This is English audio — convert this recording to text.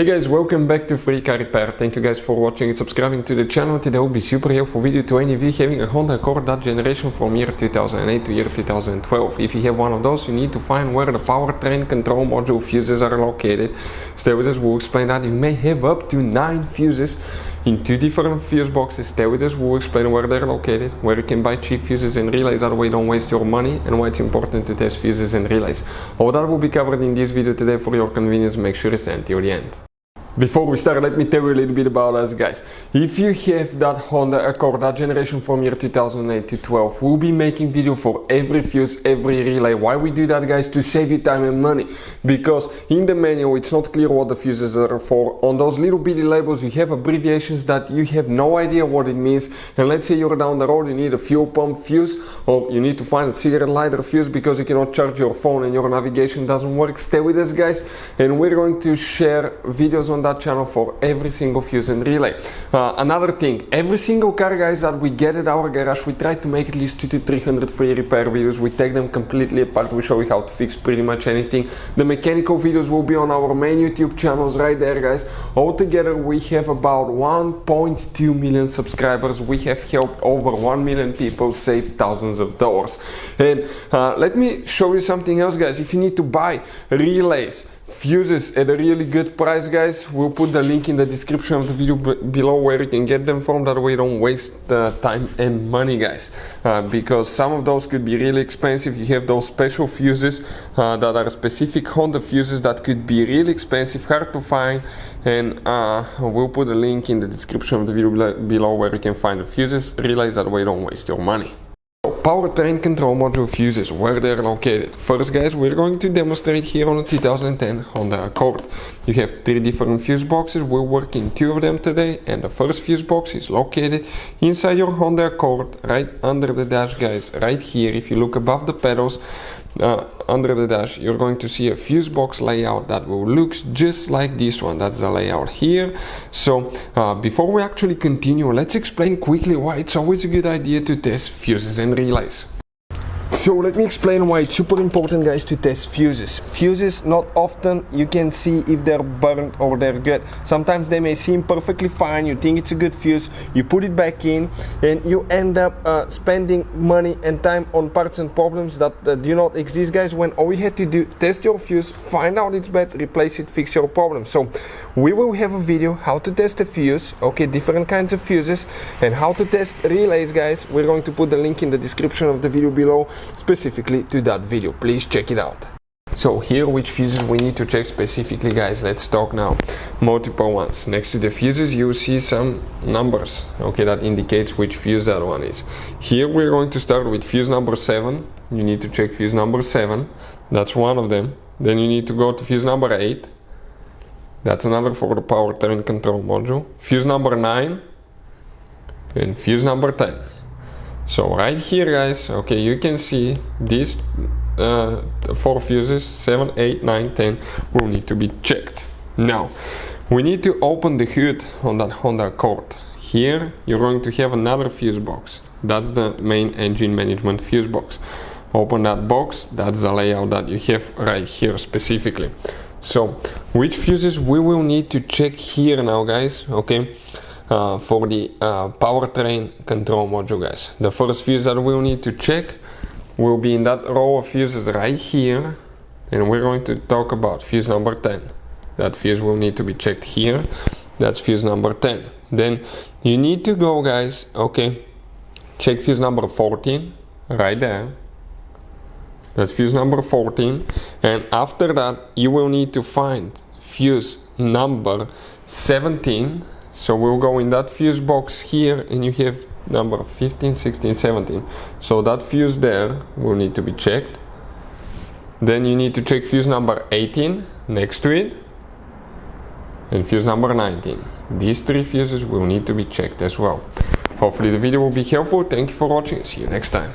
Hey guys, welcome back to Free Car Repair. Thank you guys for watching and subscribing to the channel. Today will be super helpful video to any of you having a Honda Accord that generation from year 2008 to year 2012. If you have one of those, you need to find where the powertrain control module fuses are located. Stay with us, we'll explain that. You may have up to 9 fuses in 2 different fuse boxes. Stay with us, we'll explain where they're located, where you can buy cheap fuses and relays, that way you don't waste your money, and why it's important to test fuses and relays. All that will be covered in this video today for your convenience. Make sure to stay until the end. Before we start, let me tell you a little bit about us, guys. If you have that Honda Accord, that generation from year 2008 to 12, we'll be making video for every fuse, every relay. Why we do that, guys? To save you time and money. Because in the manual, it's not clear what the fuses are for. On those little bitty labels, you have abbreviations that you have no idea what it means. And let's say you're down the road, you need a fuel pump fuse, or you need to find a cigarette lighter fuse because you cannot charge your phone and your navigation doesn't work. Stay with us, guys, and we're going to share videos on that channel for every single fuse and relay. Another thing, every single car, guys, that we get at our garage, we try to make at least 200 to 300 free repair videos. We take them completely apart, we show you how to fix pretty much anything. The mechanical videos will be on our main YouTube channels right there, guys. Altogether we have about 1.2 million subscribers. We have helped over 1 million people save thousands of dollars. And let me show you something else, guys. If you need to buy relays, fuses at a really good price, guys, we'll put the link in the description of the video below where you can get them from. That way you don't waste time and money, guys, because some of those could be really expensive. You have those special fuses that are specific Honda fuses that could be really expensive, hard to find, and we'll put a link in the description of the video below where you can find the fuses, relays, that way you don't waste your money. Powertrain control module fuses, where they're located. First, guys, we're going to demonstrate here on a 2010 Honda Accord. You have 3 different fuse boxes. We'll work in 2 of them today, and the first fuse box is located inside your Honda Accord, right under the dash, guys, right here. If you look above the pedals, under the dash, you're going to see a fuse box layout that will look just like this one. That's the layout here. So before we actually continue, let's explain quickly why it's always a good idea to test fuses and relays. So let me explain why it's super important, guys, to test fuses. Fuses, not often you can see if they're burnt or they're good. Sometimes they may seem perfectly fine, you think it's a good fuse, you put it back in, and you end up spending money and time on parts and problems that do not exist, guys, when all you had to do, test your fuse, find out it's bad, replace it, fix your problem. So we will have a video how to test a fuse, okay, different kinds of fuses, and how to test relays, guys. We're going to put the link in the description of the video below, specifically to that video. Please check it out. So here, which fuses we need to check specifically, guys. Let's talk now. Multiple ones. Next to the fuses you see some numbers, okay, that indicates which fuse that one is. Here we're going to start with fuse number 7. You need to check fuse number 7. That's one of them. Then you need to go to fuse number 8. That's another for the powertrain control module. Fuse number 9 and fuse number 10. So right here, guys, okay, you can see these 4 fuses, 7, 8, 9, 10, will need to be checked. Now, we need to open the hood on that Honda Accord. Here, you're going to have another fuse box. That's the main engine management fuse box. Open that box, that's the layout that you have right here specifically. So, which fuses we will need to check here now, guys, okay? For the powertrain control module, guys. The first fuse that we'll need to check will be in that row of fuses right here, and we're going to talk about fuse number 10. That fuse will need to be checked here. That's fuse number 10. Then you need to go, guys, okay, check fuse number 14 right there. That's fuse number 14, and after that you will need to find fuse number 17. So we'll go in that fuse box here, and you have number 15, 16, 17. So that fuse there will need to be checked. Then you need to check fuse number 18 next to it, and fuse number 19. These 3 fuses will need to be checked as well. Hopefully the video will be helpful. Thank you for watching. See you next time.